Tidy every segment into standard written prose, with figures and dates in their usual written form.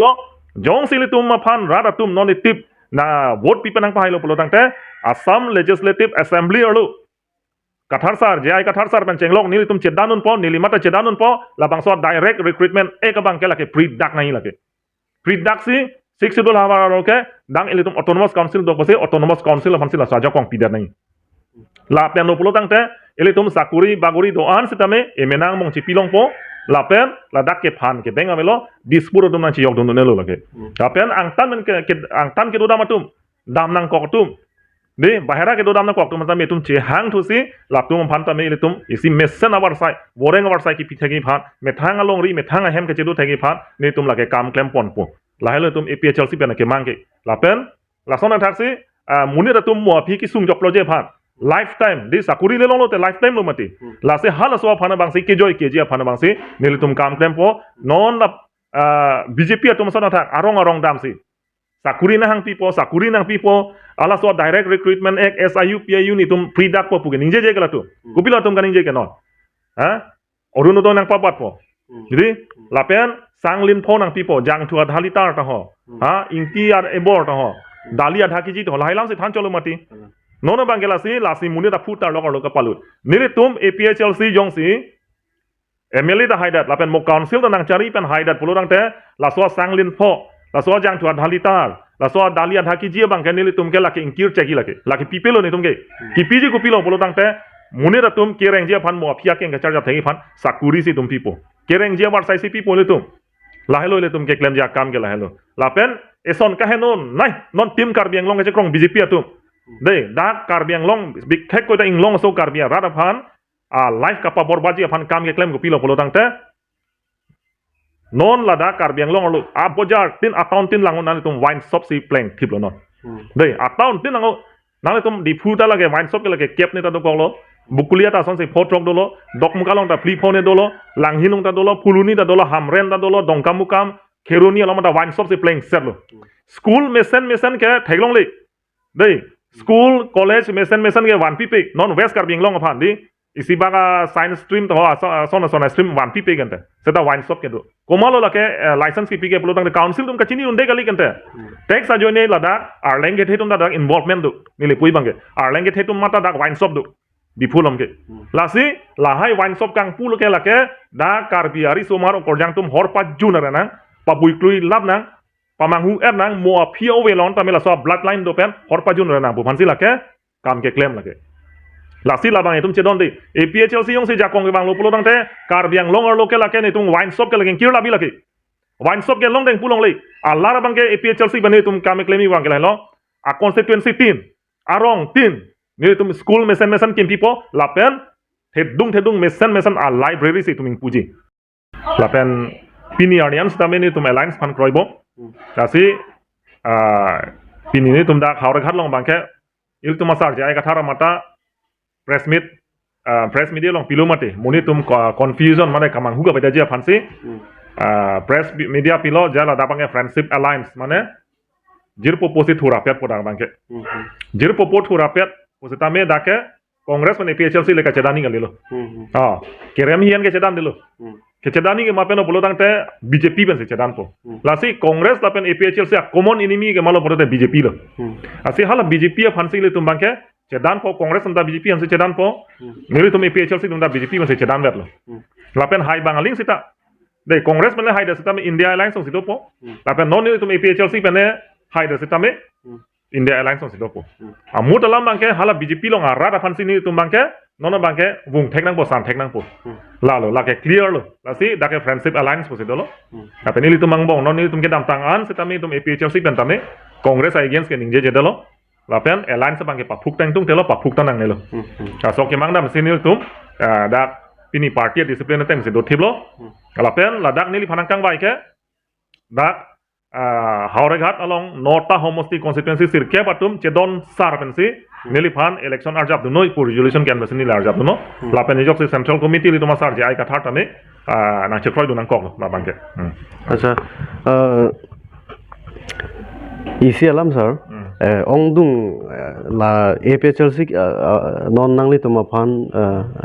lo jong sili tum ma phan rada tum non tip na vote pi penang pai lo polo tangte Assam Legislative Assembly lo kathar sar jai kathar sar pen chenglok nili tum chedanun po nili mata chedanun po labang so direct recruitment ekabang ke lake pre dak nai lake pre dak si 6 schedule hawa roke dang elitum autonomous council dok pase autonomous council phan sila saja kong pidar nai la pen lo polo tangte elitum sakuri baguri do an sitame emenang mong chipilong po la pen la dak ke phan ke benga melo dispuro dum nan chi yok dun lo lake la pen ang tan ke do damatum dam nang kok tum de bahera ke do dam nang kok tum metum che hang thu si la tum phan tame elitum isi mesen awar sai boreng awar sai ki pithagi phan methang along ri methang hem ke chedu thagi phan ne tum lake kam klem pon po la helo tum APHLC pen ke mang ke la pen la sona thaksi muni da tum mo phi ki sung job project phan lifetime di sakuri le long lo te lifetime lo mati la se hala so phana bang se ke joy ke ji phana bang se neli tum kam klem po non la BJP atum sona thak arong dam si sakuri na hang pipo sakuri nang pipo ala so direct recruitment ek SIU PIU ni tum free dak po puge ninje je kala tu kupila tum kan ninje ke non ha orunodo nang papat po jadi lapen sanglin pho nang pipo jang thua dhalitar ta ho ha ingti ar ebor ta ho dalia dhaki ji to lailam se than cholo mati nono bangela si lasi muni da futa lokar loka palut nili tum APHLC jong si MLA da haidat lapen mo council da nang cari pen haidat pulurang te la so sanglin pho la so jang thua dhalitar la so dalia dhaki ji bang ke nili tum ke laki ingkir cheki laki pipelo ni tum ke kipiji kupilo pulurang te muni da tum kereng je phan mo phia ke ngachar ja thegi phan sakuri si tum pipo kereng je war sai si pipo le tum lahelo le tum ke klem ja kam ke lahelo lapen eson ka henon nai non tim Karbi Anglong ke krong BJP atum de dak Karbi Anglong big thek ko da inglong so Karbi rada phan life ka pa borbaji phan kam ke klem ko pilo polo tangte non la dak Karbi Anglong lo a bojar tin account tin langon nan tum wine shop si pleng thip lo non de account tin lango nang tum di phuta lage wine shop ke lage kep ne ta do kolo bukulia ta son se photrok dolo dok mukalong ta pli phone dolo langhinung ta dolo puluni ta dolo hamren ta dolo dongkam mukam kheroni alama ta wine shop se pleng set lo school mesen ke thailong le de school college mesen ke one pipe non west Karbi Anglong phan di isi baga science stream to sona stream one pipe gante seta wine shop ke do komalo la ke license ki pike pulotang de council tum kachini unde kali gante tax ajone la da arlenge thetum da involvement do nile pui bange arlenge thetum mata da wine shop do di phulom ke lasi lahai wine shop kang pulo ke la ke da Karbi ari somar korjang tum hor pa junar na pabui klui lab na pamanghu er nang mo phio welon tamela so bloodline do pen hor pa junar na bu phansi la ke kam ke claim la ke lasi labang etum chedon de APHLC yong se jakong ke bang lo pulo dang te Karbi Anglong lo ke la ke ne tum wine shop ke la ke kir la bi la ke wine shop ke long deng pulong le Allah bang ke APHLC bane tum kam ke claim wang ke la lo a constituency tin arong tin ni tum school mesen kim pipo lapen thedung mesen a library si tuming puji lapen piniarnians tame ni tum alliance fan kroibo kasi pini ni tum da khawre khat long bangke il tum asar jai kathara mata press media long pilomate muni tum confusion mane kamang huga beda je phansi press media pilo jala da bange friendship alliance mane jirpo posi thura pet podang bangke jirpo pot thura pet positame dake Kongres mane APHLC leka chedani ngalilo kerem hian ke chedan dilo ke chedani ke mapeno bolotang te BJP ben se chedan po lasi Kongres lapen APHLC common enemy ke malo porote BJP lo asi hala BJP phansi le tumbangke chedan po Kongres anta BJP hanse chedan po nili tum APHLC tumda BJP ben se chedan bet lo lapen hai bangaling sita de Kongres mane hai de sita me India Alliance song sito po lapen non nili tum APHLC bene hai de sita me India Alliance song sidopo amut alam bangke hala BJP long arada phansi ni tum bangke nono bangke wung thek nang po san thek nang po lalo lake clear lo lasi dake friendship alliance po sidolo apeni li tum angbong non ni tum ke dam tangan sitami tum APHLC pentame Congress against ke ningje jedalo lapen alliance bangke paphuk tang tung telo paphuk tanang nelo so ke mangdam sinil tum dak pini party discipline teng sidot thiblo lapen ladak nili phanangkang bai ke dak Haureghat along Norta Homosti constituency sirke patum chedon sarpensi niliphan election arjab duno ipur resolution canvass ni arjab duno lapen nijok se central committee li tuma sarje ai kathar tame na chekroi dunang kok la bangke acha isi alam sir ongdung la APHLC non nangli tuma phan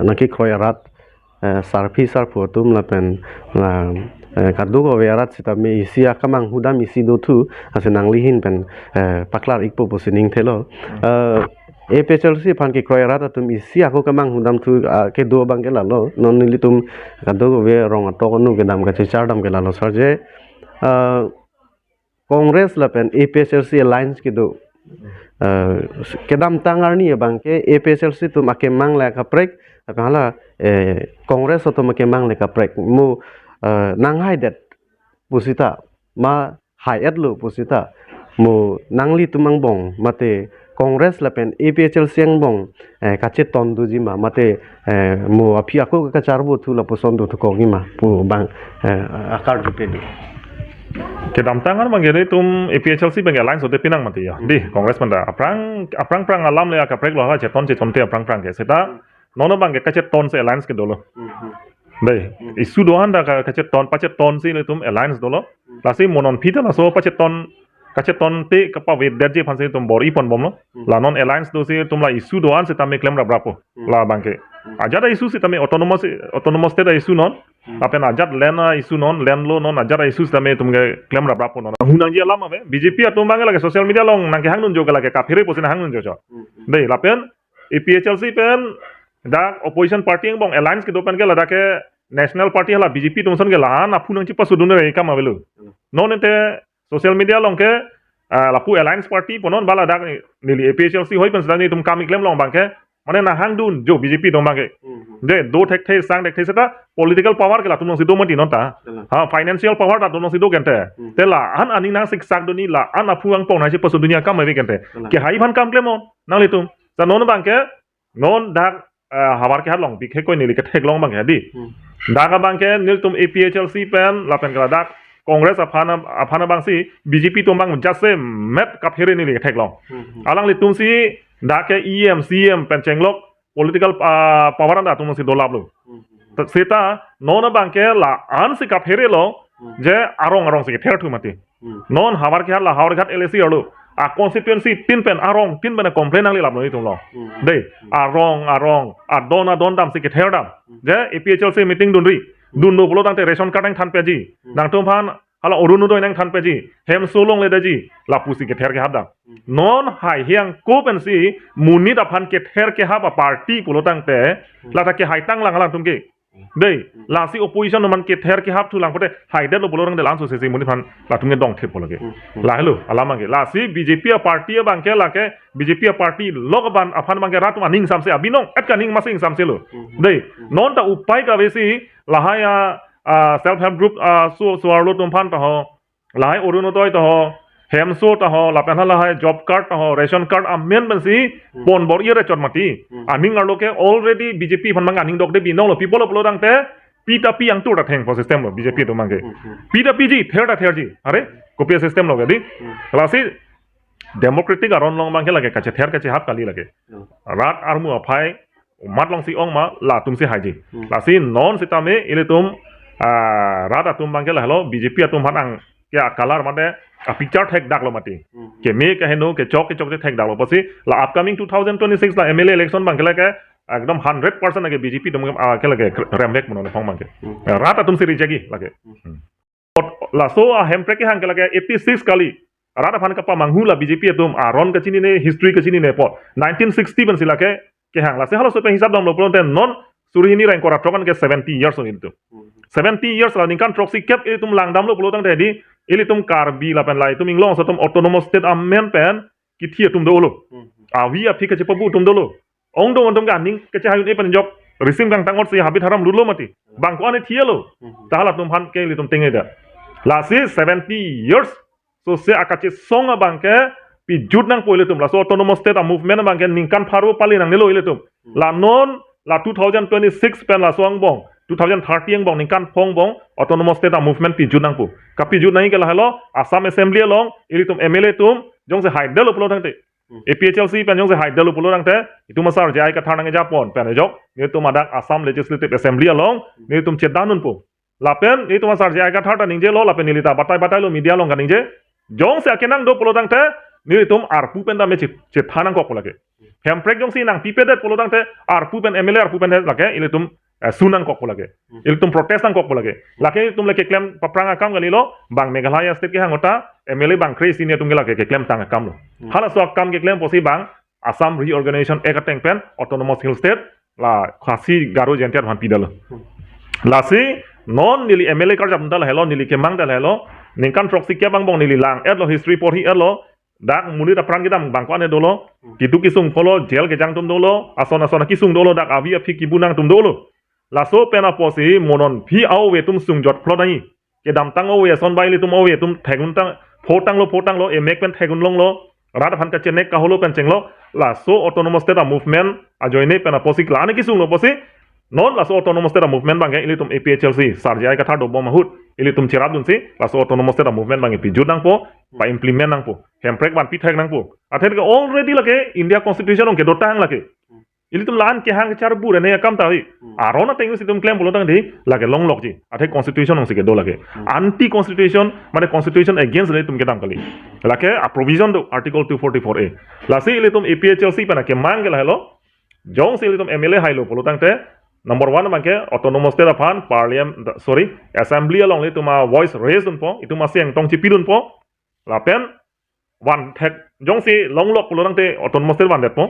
naki khoi arat sarphi sarphu tum lapen kaduk awerat sita me isi akamang hudam isi do tu ase nanglihin pen paklar ikpo posining thelo APHLC pan ke kroyarat atum isi ako kamang hudam tu ke do bang ke lalo non nili tum kaduk we rong atok nu ke dam ka chardam ke lalo sarje Congress la pen APHLC alliance ke do kedam tangar ni bang ke APHLC tu make mang la kaprek apala Congress tu make mang la kaprek mu nang hai det pusita ma hai et lu pusita mu nangli tu mang bong mate Congress la pen APHLC ang bong kachet ton du jima mate mu api aku ka charbu tu la poson du tu ko ngima pu bang akar du pe ke dam tangan mangere tum APHLC bang alliance ote pinang mati ya di Congress manda aprang alam le ka prek lo ha cheton te aprang ke seta nono bang ke cheton se alliance ke dolo dei isu doan da ka cheton pacheton si le tum alliance dolo lasi monon phita la so pacheton te ka pa wet derje phanse tum bori pon bom lo la non alliance do si tum la isu doan se tame claim ra brapo la bang ke ajada isu si tame autonomous te da isu non apen ajat lena isu non lenlo non ajara isu tame tumge claim ra brapo non hunang ji alam ave BJP atum bang lage social media long nang ke hangnun jo lage ka phere posina hangnun jo dei lapen APHLC pen da opposition party bong alliance ke do pen ke lada ke national party hala BJP tumson ke lahan apu nang chipa sudun re kam avelu non ente social media long ke lapu alliance party ponon bala da nili APHLC hoi pen sedani tum kam claim long bang ke mane na hangdun jo BJP dong bang ke de do thek the sang thek the seta political power ke la tum si do mati non ta ha financial power ta tum si do gente te la an ani nang sik sak do ni la an apu ang pong na chipa sudunia kam ave gente ke hai ban kam claim on nang le tum sa non bang ke non dak habar ke halong bikhe koi nili ke thek long bang ke di daga bang ke nil tum APHLC pen la pen kala dak Congress afana bang si BJP tum bang just se met ka phere nili ke thek long alang le tum si dake EM CM pen chenglok political power anda tum si dolap lo seta non bang ke la an si ka phere lo je arong si ke ther thu mati non habar ke la hawar ghat LAC alo a constituency tin pen arong tin bana complain ang lap no itum lo dei arong a don dam si ke ther dam je APHLC meeting dunri dunno bolo tang te ration card ang than peji nang tum phan hala orunodoy nang than peji hem solong le daji la pusi ke ther ke habda non hai hiang ko pen si munit aphan ke ther ke haba party bolo tang te la ta ke hai tang lang tum ke dei la si opposition man ke ther ke hab thu lang pote hai de lo bolo rang de lan so se munit phan la tum ke dong the bolo ke la hello alama ke la si BJP party bang ke la ke BJP party log ban aphan bang ke rat ma ning sam se abinong at ka ning ma sing sam se lo dei non ta upai ka besi la haya self help group so arlo tum phan ta ho lai orunodoy ta ho hem so ta ho la pen hala hai job card ta ho ration card amen ban si pon bor ire chot mati aning arlo ke already BJP phan mang aning dok de binong lo people lo dang te pita pi ang tu ta theng for system lo BJP to mang ke pita pi ji ther ji are copy system lo ge di klasi democratic aron long mang ke lage ka che ther ka che hap kali lage rat armu aphai mat long si ong ma la tum si hai ji la si non sitame ile tum rada tum bang ke la hello BJP tum phan ang ke color mate a picture thek dak lo mati ke me ke heno ke chok thek dak lo pasi la upcoming 2026 la MLA election bang ke la ke ekdom 100% age BJP tum ke la ke rembek mono phong bang ke rata tum si rejagi lage la so a hemprek ke hang ke la ke 86 kali rata phan ka pa manghu la BJP tum ron ka chini ne history ka chini ne pot 1960 ban sila ke hang la se halo so pe hisab dom lo pron ten non surihini rank kora trokan ke 70 years on itu 70 years la ningkan proxy cap tum langdam lo pulotang tadi ili tum Karbi la pen lai tum Anglong so tum autonomous state amen pen ki thia tum do lo wi a phika che pabu tum do lo ong do tum ga ning ke cha hayun e pen job resim kang tangot si habit haram lulo mati bang ko ane thia lo ta hala tum han ke li tum tinge da la si 70 years so se akache songa bang ke pi jut nang poile tum la so autonomous state a movement bang ke ningkan pharu pali nang nelo ile tum la non la 2026 pen la so angbong 2030 yang bong ningkan phong bong autonomous state movement pi jut nang pu ka pi jut nang ke la halo Assam assembly long ili tum MLA tum jong se hai delo pulo thang te APHLC pen jong se hai delo pulo thang te itu masar jai ka thang nang japon pen jok ni tum adak Assam legislative assembly long ni tum chedanun pu la pen ni tum masar jai ka thata ningje lo la pen nilita batai lo media long ka ningje jong se akenang do pulo thang te ni tum arpu pen da me che thanang ko lage hemprek jong si nang pipedet pulo thang te arpu pen MLA arpu pen lage ili tum sunang kok lage ilitum protest ang kok lage lake tum lake claim paprang akam galilo bang meghalaya state ke hangota MLA bang kre senior tum lake ke claim tang akam lo hala so akam ke claim posi bang Assam reorganization ekateng pen autonomous hill state la khasi garo jentiar han pidalo lasi non nili MLA kar jam dal hello nili ke mang dal hello ningkan proxy ke bang bong nili lang lo history por hi lo dak muni da prang kita bang ko ane dolo kitu kisung polo jail ke jang tum dolo asona kisung dolo dak avi afi kibunang tum dolo laso pena posi monon phi awe tum sungjot phlodai ke dam tang awe son baili tum awe tum thegun tang photang lo e mek pen thegun long lo rat phan ka chenek ka holo pen chenglo laso autonomous state movement a joine pena posi klane kisung lo posi non laso autonomous state movement bange ili tum APHLC sarjai ka tha do mahut ili tum chirap dun si laso autonomous state movement bange pi judang po ba implement nang po hemprek ban pi thek nang po athe ke already lake India constitution ong ke dotang lake ili tum lan ke hang char bure ne kam tawi arona tengu situm claim bolo tang di lage long lok ji athe constitution ong se ke do lage anti constitution mane constitution against le tum ke dam kali lake a provision do article 244A lasi ili tum APHLC pana ke mang gela hello jong se ili tum MLA hailo bolo tang te number 1 bangke autonomous state aphan parliament assembly along le tuma voice raised un po ituma siang tong chi pilun po la pen wan thek jong si long lok pulo tang te autonomous state wan det po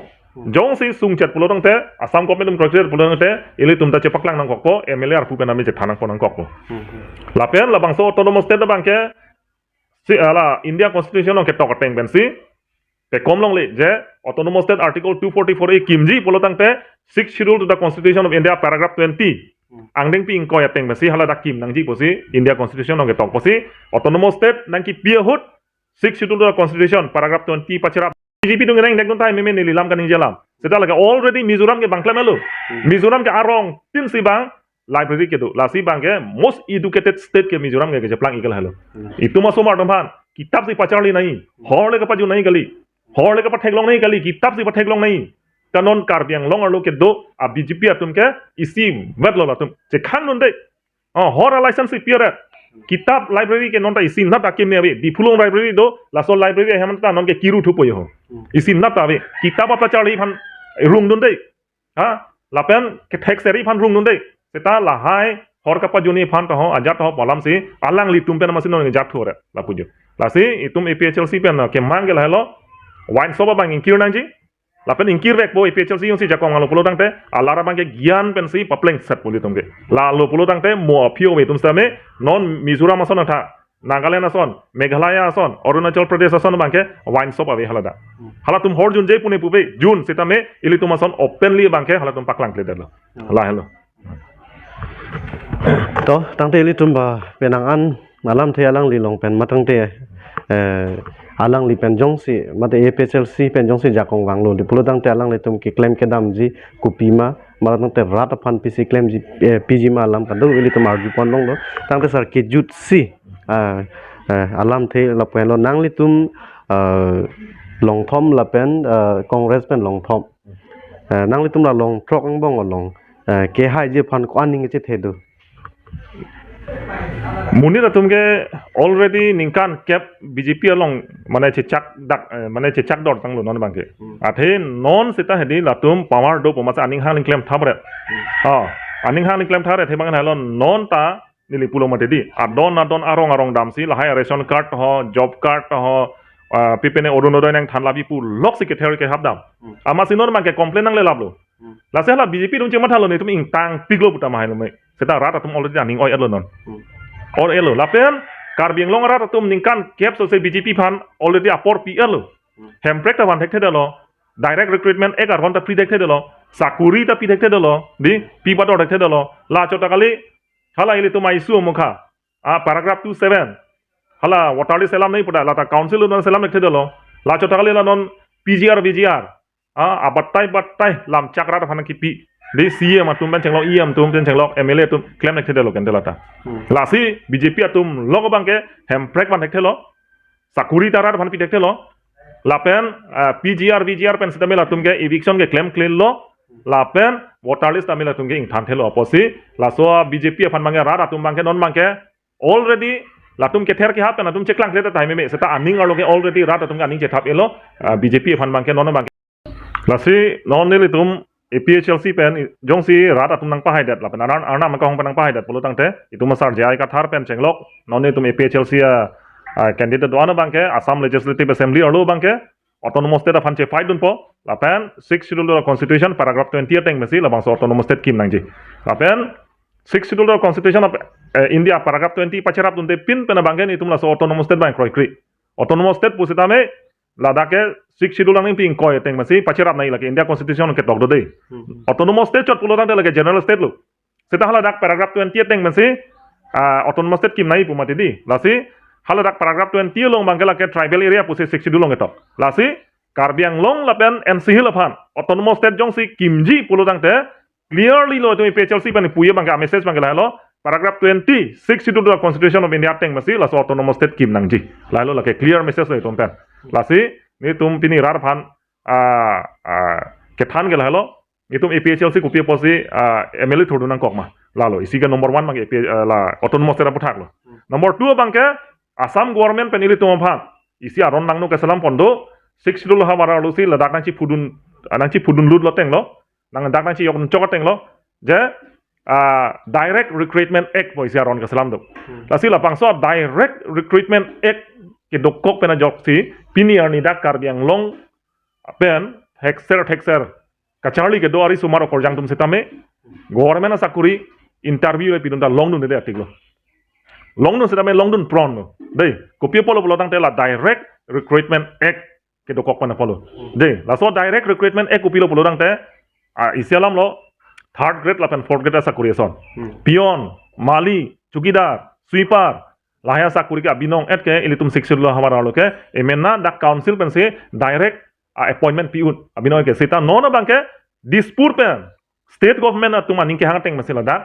jong si sung chat pulo tang te Assam government tum project pulo tang te ili tum ta che paklang nang kok po MLA ar pu pen ami che thanang po nang kok po la pen la bangso autonomous state bangke si ala India constitution ong ke tok teng ben si te komlong le je autonomous state article 244A kimji pulo tang te 6th schedule to the constitution of India paragraph 20 angdeng pi ingko ya teng besi hala da kim nangji posi India constitution ong ke tok posi autonomous state nang ki piahut 6th schedule to the constitution paragraph 20 pachara BJP dung nang nekon tai meme nilam kan jalam seta laga already Mizoram ke bangkla melu Mizoram ke arong tin si bang library ke do lasi bang ke most educated state ke Mizoram ke jeplang ikel halo itu masomar domhan kitab si pachali nahi hor le ka paju nahi gali hor le ka patheklong nahi gali kitab si patheklong nahi kanon Karbi Anglong arlo ke do a BJP atum ke isi wet lo atum che khang non de hor license piare kitab library ke non ta isi na ta ke me ave di phulong library do la so library heman ta non ke kiru thu poi ho isi na ta ave kitab apa chali phan rung non de ha lapen ke thek seri phan rung non de seta la hai hor ka pajuni phan ta ho ajat ho palam si alang li tum pen masin non jat thore la pujo la si itum APHLC pen ke mangel helo wine soba bang ingkir nang ji lapen ingkir rek bo APHLC yung si jakong ngalo pulo tang te alara bang ke gian pen si papleng set puli tum ke la lo pulo tang te mo apio me tum same non Mizoram ason tha Nagaland ason Meghalaya ason Arunachal Pradesh ason bang ke wine shop ave halada hala tum hor jun je pune pube jun sitame ili tum ason openly bang ke hala tum paklang le dalo la hello to tang te ili tum ba penangan malam the alang li long pen matang te alang li pen jong si mate APHLC pen jong si jakong wanglo di pulo tang te alang le tum ki claim ke dam ji kupima maratang te rat aphan pc claim ji PG ma alam kadu ili tum arju pon long lo tang te sar ke jut si alam the la pen lo nang li tum long thom la pen congress pen long thom nang li tum la long trok angbong long ke hai je phan ko aning che the do muni da tum ke already ningkan cap BJP along mane chechak dak mane chechak dor tang lo non bangke athe non sita hedi latum power do pomasa aning hang claim thabre aning hang claim thare the bangan halon non ta nili pulo mate di adon arong damsi lahai ration card ho job card ho pipene orunodoy nang thanlabi pu lok secretary ke habdam amasinor bangke complain nang le lablo la sela BJP dum chema thalo ni tum ing tang piglo puta mahai lo mai seta rat atum already aning oi elo non or elo lapen Karbi Anglong rat atum ningkan cap so se BJP phan already apor pi elo hemprek ta van thek thedalo direct recruitment ek ar gonta free thek thedalo sakuri ta pi thek thedalo di pi bator thek thedalo la chota kali hala ili tum isu mukha paragraph 27 hala waterly selam nahi puta la ta council non selam thek thedalo la chota kali la non VGR abattai lam chakra phan ki pi di CM atum ben chenglok IM tum ten chenglok MLA tum claim nek thedelo ken delata lasi BJP atum logo bangke hemprek ban thelo sakuri tarar ban pi thelo lapen VGR pen sitamela tum ke eviction ke claim clean lo lapen water list tamela tum ke ing than thelo aposi laso BJP fan bangke rar atum bangke non bangke already latum ke ther ke hapen atum cheklang theta time me seta aning aloke already rat atum ke aning che thap elo BJP fan bangke non bangke lasi non nili tum APHLC pen jong si rat atum nang pahai det la pen arna man kong penang pahai det polo tangte itu masar jai ka thar pen chenglok none tum APHLC candidate doana bangke Assam Legislative Assembly orlo bangke autonomous state of hanche fight dun po la pen 6 schedule of constitution paragraph 20 teng mesi la bangso autonomous state kim nangji la pen 6 schedule of constitution of India paragraph 20 pacerap dun te pin pen bangke ni tum la so autonomous state bang kroi kri autonomous state pusitame ladake 6 schedule ang ping koi teng masi pacerap nai lagi India constitution ke tok do dei autonomous state chot pulo tang lagi general state lu sita hala dak paragraph 20 teng masi autonomous state kim nai pumati di lasi hala dak paragraph 20 long bangkela ke tribal area pusi 6 schedule long etok lasi Karbi Anglong lapen NC hilapan autonomous state jong si kimji pulo tang te clearly lo tu APHLC pan puye bangka message bangkela lo paragraph 20 6 schedule of constitution of India teng masi la so autonomous state kim nangji la lo lake clear message lo tom pen lasi ni tum pini rar phan kethan gel halo ni tum APHLC kupi posi MLA thodu nang kokma lalo isi ka number 1 mang AP la autonomous state puthak lo number 2 bangke Assam government penili tum phan isi aron nang no kasalam pondo 6 schedule ha mara lo si ladak nang chi phudun lut lo teng lo nang dak nang chi yok chok teng lo je direct recruitment act boy isi aron kasalam do lasi la pangso direct recruitment act ke dokok pena jok si pini arni dak Karbi Anglong pen hexer kacharli ke do ari sumaro korjang tum setame government sakuri interview e pidun da long dun de article long dun setame long dun pron dei kopie polo tang tela direct recruitment act ke dokok pena polo dei la so direct recruitment act kopilo polo tang te isialam lo third grade la pen fourth grade sakuri son pion mali chukidar sweeper lahaya sakuri ka binong et ke ilitum 6 schedule hamara loke emenna dak council pen se direct appointment piun abinoy ke sita nona bangke dispur pen state government atuma ningke hang teng masila da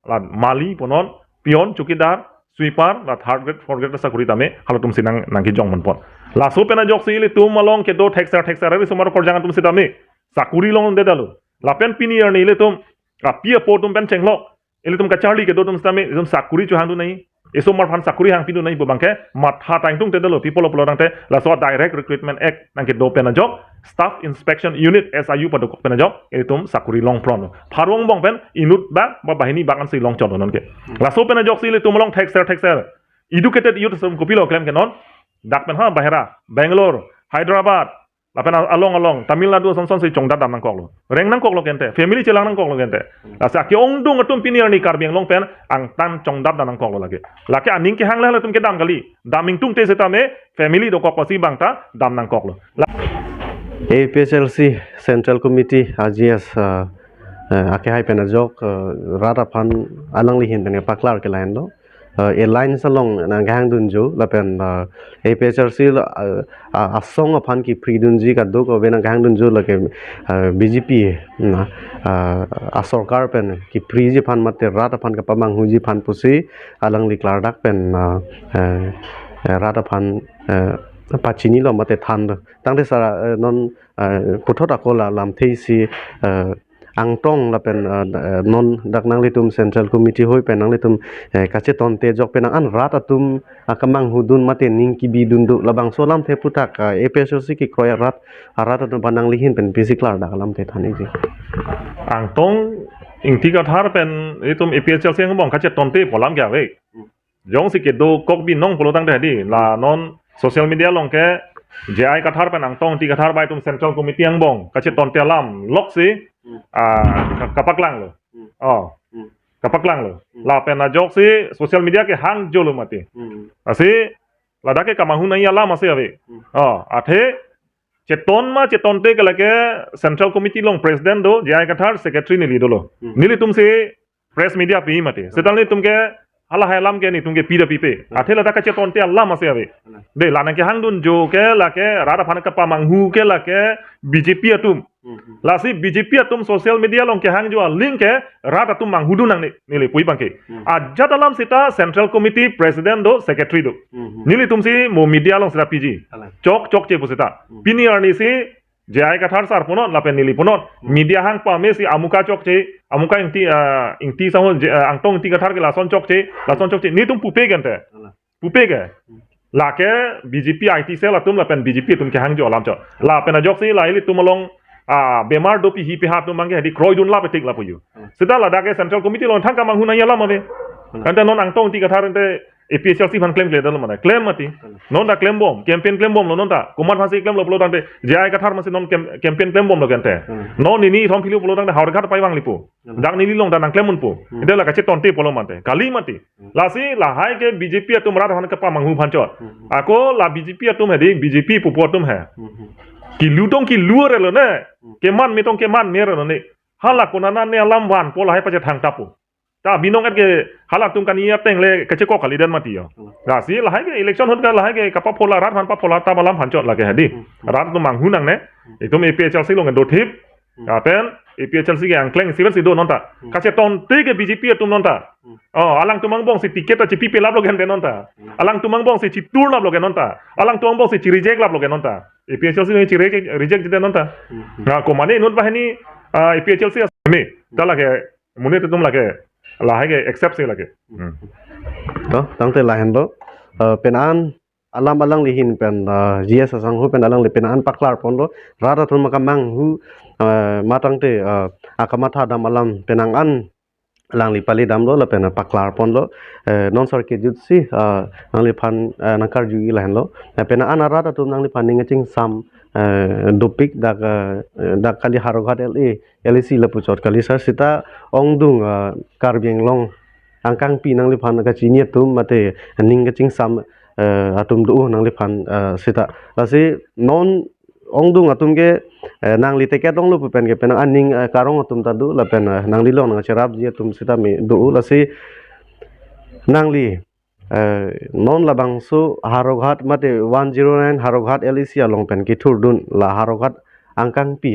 la mali ponon pion chukidar sweeper la third grade fourth grade sakuri tame halatum sinang nangki jong mon pon la so pena jok si ilitum malong ke do thexer ri sumar korjang tum sitame sakuri long de dalu la pen pinier ni ilitum pia potum pen chenglok ilitum ka charli ke do tum sitame ilitum sakuri chu handu nei eso mar phan sakuri hang pindu nai bangke matha tang tung te dalo people of lorang te la so direct recruitment act nangke do pena job staff inspection unit SIU pada pena job etum sakuri long pron pharong bong pen inut ba bahini bakan si long chon non ke la so pena job si le tum long thexer educated youth som kopilo claim ke non dak pen ha bahera Bangalore Hyderabad la pen along Tamil Nadu son si chongda dam nang koklo reng nang koklo kente family chelang nang koklo kente la sa ke ong dung atum pinir ni Karbi Anglong pen ang tan chongda dam nang koklo lage la ke aning ke hang la tum ke dam gali daming tung te setame family do kok pasi bangta dam nang koklo APHLC Central Committee GS ake hai pena jok rata phan alang li hin tene paklar ke lain do line salong nang hang dun jo la pen APHLC asong aphan ki pridun ji ka do ko bena hang dun jo la ke BJP na asarkar pen ki pri ji phan mate rata phan ka pamang hu ji phan pusi alang li klar dak pen rata phan pachini lo mate than tangte sara non puthot akola lam thei si angtong la pen non dak nang litum Central Committee hoi pen nang litum kache tonte jok pen an rat atum kamang hudun mate ning ki bidun du labang solam the putak APHLC ki kroya rat atum banang lihin pen bisiklar dak lam the thani ji angtong ingti ka thar pen itum APHLC ngom kache tonte polam kya we jong si ke do kok bi nong polo tang de di la non social media long ke JI kathar pen angtong ti kathar bai tum Central Committee angbong kache tonte lam lok si kapaklang lo kapaklang lo la pen jok si social media ke hang jolo mati asi lada ke kamahu nai ala mase ave athe cheton te ke lake Central Committee long president do JI kathar secretary nili dolo nili tum se press media pi mati setalni tum ke ala halam ke ni tum ke pida pipe athe lada ka cheton te ala mase ave de lana ke hang dun jo ke lake rada phan ka pamanghu ke lake BJP atum lasi BJP atum social media long ke hang jo link ke rat atum manghudu nang nili pui bangke aja dalam sita Central Committee president do secretary do nili tum si mo media long sita PG chok che pusita pini arni si JI kathar sar ponot lapen nili ponot media hang pa me si amuka chok che amuka ingti saho angtong ingti kathar ke lason chok che ni tum pupe gente pupe ke lake BJP IT cell atum lapen BJP tum ke hang jo alam cho la pen ajok si la ili tum long bemar dopi hi pihat tu mangke di kroy dun la petik la puyu sita la dake central committee lon thang kamang hunaya la mabe ante non angtong ti kathar ante APHLC van claim le dal mana claim mati non da claim bom campaign claim bom non ta kumar phasi claim lo plo dang te jai kathar masi non campaign claim bom lo gente non ni thom philu plo dang de haur ghat pai wang lipu dang ni long dang claim mun pu ide la kache tonte polo mate kali mati la si la hai ke BJP atum rat han ka pa manghu phanchot ako la BJP atum hedi BJP pupu atum hai ki lutong ki luar lo ne keman metong keman mer lo ne hala konana ne alam wan pola hai pa thang tapu ta binong at ke halak tum kania teng le kache ko khali dan mati yo ra si la hai ke election hot ka la hai ke kapa pola rat han pa pola ta balam phanchot la ke hadi rat tu manghu nang ne itum APHLC long do thip pen APHLC ke Anglong siven sido nonta kache ton te ke BJP tum nonta alang tumang bong si tiket ta chipi pelap lo gen nonta alang tumang bong si chitur lap lo gen nonta alang tumang bong si reject lap lo gen nonta APHLC ni reject jite nonta na ko mane nut bahani APHLC me ta la ke mune te tum la ke la hai ke accept se la ke to tang te la hen do penan alam alang lihin pen GS asang hu pen alang le penan paklar pon do rata thun makamang hu matang te akamatha dam alam penang an lang li pali dam do la pen paklar pon do non circuit jut si nang li phan nakar ju gi la hen lo pen an rata tum nang li phan ning ching sam dopik dak kali harogat LEC la puchot kali sa sita ongdung Karbi Anglong angkang pi nang li phan ka chini tum mate ning ka ching sam atum du nang li phan sita lasi non ongdung atum ke nang li teket ong lu pen ke pen aning karong atum ta du la pen nang li long nang cherap ji atum sita mi du lasi nang li non labang su haroghat mate 109 haroghat LEC along pen ki thur dun la haroghat angkang pi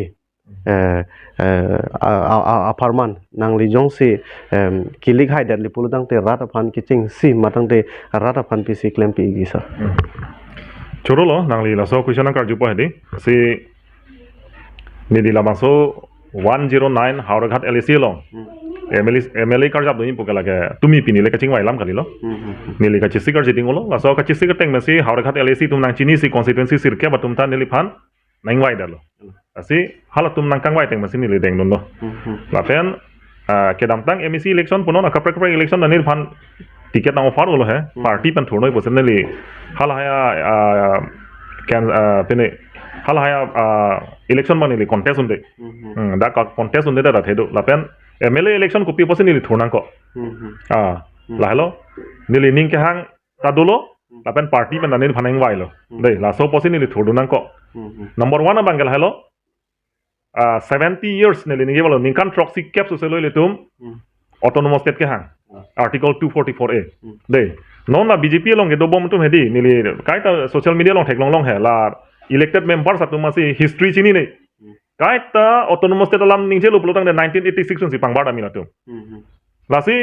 aparman nang li jong si kilik hai dat li pulu dang te rat aphan ki ching si matang te rat aphan pi si claim pi gi sa choro lo nang li la so question kar ju pa hedi si ni di labang so 109 hauraghat LEC long MLA kar jab doi pukala ke tumi pini le kaching wai lam kali lo nili ka chisi kar jiting lo la so ka chisi ka teng mesi hauraghat LEC tum nang chini si constituency sirke batum ta nili phan nang wai dalo asi hala tum nang kang wai teng mesi nili deng lo la pen ke dam tang MEC election puno na kapre kapre election na nil phan ticket na offer lo hai party pen thurnoi posen nili hala haya can pene hala haya election man nili contest unde da ka contest unde da thedo la pen MLA election ko pipo nili thurnang ko la hello nili ning ke hang tadulo la pen party pen nil phanang wai lo dei la so posin nili thurdunang ko number 1 bangal hello 70 years nili ninge bolo ningkan proxy cap so seloi letum autonomous state ke hang article 244A dei non na BJP long ge dobom tum hedi nili kaita social media long theklong long he la elected members atum masi history chini nei kaita autonomous state alam ningje lo polotang de 1986 si pangbar amina tum lasi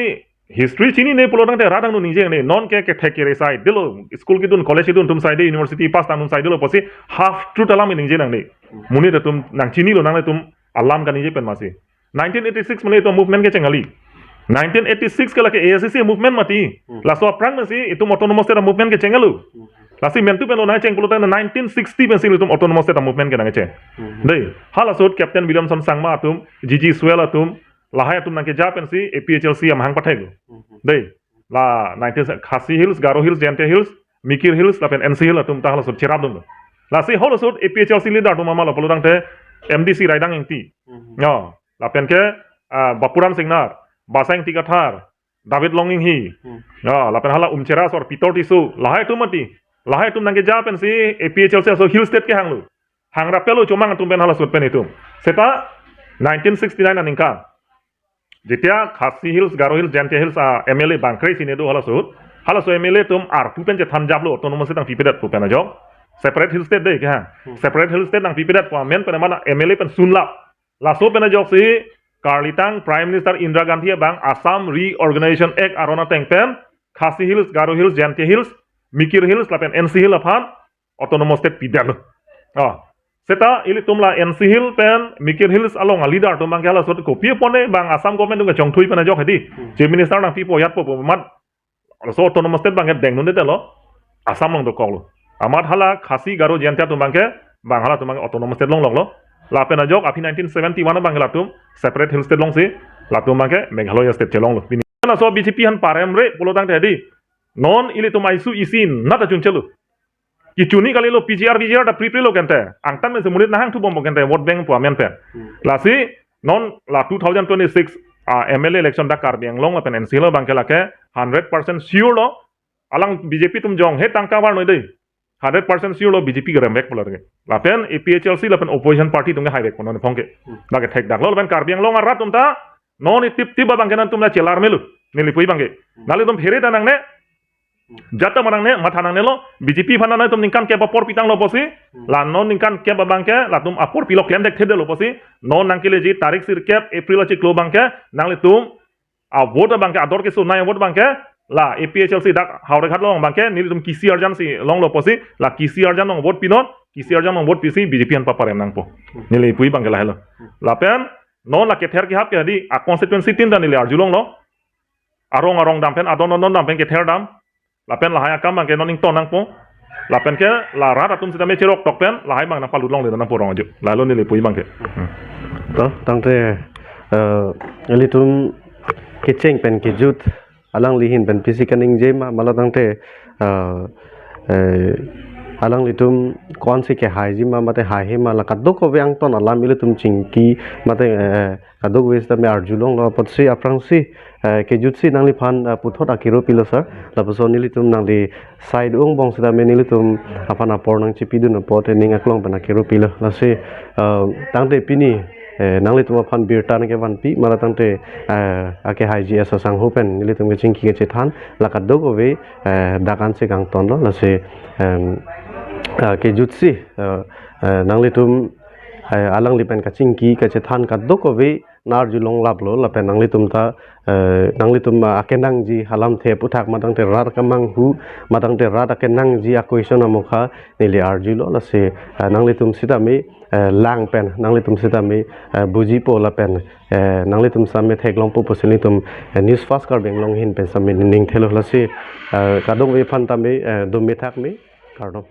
history chini nei polotang de radang no ningje nei non ke theke re sai dilo school ki dun college dun tum sai de university pass tanum sai dilo posi half truth alam ningje nang nei muni de tum nang chini lo nang tum alam ka ningje pen masi 1986 mane to movement ke chengali 1986 ke lake ASC movement mati la so prang masi itu autonomous state movement ke chengalu lasi mentu pen ona cheng polotang 1960 pen silu tum autonomous state movement ke nang che dei hala sot captain Williamson sangma atum GG swell atum lahai atum nang ke ja pen si APHLC am hang pathai dei la 19 Khasi Hills Garo Hills Jente Hills Mikir Hills la pen NC Hill atum ta hala sot cherap dum lasi holo sot APHLC leader tum mama la polotang te MDC raidang engti no la pen ke Bapuran Singnar Basang Tikathar David Longing hi la pen hala umchera sor pitor tisu lahai tum mati lahai tum nang ke ja pen si APHLC so hill state ke hanglu hangra pelo chomang tum pen hala sot pen itum seta 1969 aningka jetia Khasi Hills Garo Hills Jente Hills MLA bangkrai sinedo hala so MLA tum ar pu pen je thanjablo autonomous tang pipedat pu pen ajok separate hill state dei ke ha separate hill state nang pipedat pu men pen mana MLA pen sunla la so pen ajok si Karlitang Prime Minister Indira Gandhi bang Assam Reorganization Act arona teng pen Khasi Hills Garo Hills Jente Hills Mikir Hills la pen NC Hill aphan autonomous state pidan seta ili tumla NC Hill pen Mikir Hills along a leader tum bang kala sot ko pi pone bang Assam government tung chong thui pen ajok hedi chief minister nang pi po yat po mat so autonomous state bang deng nun de lo Assam long do kolo amat hala Khasi Garo Jente tum bang ke bang hala tum bang autonomous state long lo ลาเป็นนายกอภิ1971บางลาตุม separate hill state ลงสิลาตุมบางแค่เมฆาลอยสเตทเจลงเลยปีนี้น่าสอบ BJP ฮันปาร์เอมเร่ปโลตังเทดีนอนอิเลตุมไอซูอีซินนัดจุนเชลุกิจูนี่กาเลโล PGR ดาพรีพรีโลกันแต่อังตันเป็นสมุนิตนะฮังทุบอมกันแต่วอตแบงก์ปัวเมียนเปลาสินอนลา2026 MLA election ดักการเบียงลงลาเป็น NC ลบางแค่ละแค่100% sure lo alang BJP tum jong he tangka war noi dei 100% sure lo BJP ga rembek polar ge lapen APHLC lapen opposition party tum ga highway kono phongke la ge thek dak lo lapen karbiang long arat tum ta non tip tip ba bangkenan tum la chelar melu nili pui bangke nali tum phere tanang ne jata manang ne mathanang ne lo BJP phana na tum ningkan ke por pitang lo posi la non ningkan ke ba bangke la tum apor pilo claim dek thede lo posi non nangkile ji tarik sir cap april chi klo bangke nangli tum a vote bangke ador ke sunai vote bangke la APHLC dak haure khat long bangke nili tum kisi arjan si long lo posi la kisi arjan long vote pinot kisi arjan long vote pisi BJP an paparem nang po nili pui bangke la helo la pen non la ke ther ki hap ke di a constituency tin da nili arjulong lo arong dam pen adon non dam pen ke ther dam la pen la haya kam bangke non ing ton nang po la pen ke la rat atum sita me cherok tok pen la hai bang na palut long le nang po rong ju la lo nili pui bangke to tangte eli tum kicheng pen kijut alang lihin pen pisikaning jema malatang te alang litum konsi ke haijima mate haihema la kadok ko yang ton alam ilitum chingki mate kadok westa me arjulong lo potsi aprangsi ke jutsi nangli phan puthot akiro pilo sir la poso nilitum nangli side ung bong sida me nilitum apana pornang chipidu no pote ning aklong pana kiro pilo la se tangte pini nangli tuma phan birtan ke van pi mara tangte ake hai GS sang hopen nili tum ke chingki ke chethan la kadok ove dakan se gang ton lo la se ke jutsi nangli tum alang lipen ka chingki ka chethan kadok ove nar julong lablo la pen nangli tum ta nangli tum akenang ji halam the puthak matang te rar kamang hu matang te rar akenang ji a question amokha nili arjulo la se nangli tum sita me lang pen nangli tum sita me buji po la pen nangli tum samme theklong po posini tum news fast kar beng long hin pen samme ning thelo la se kadong we phan ta me dum me thak me kardom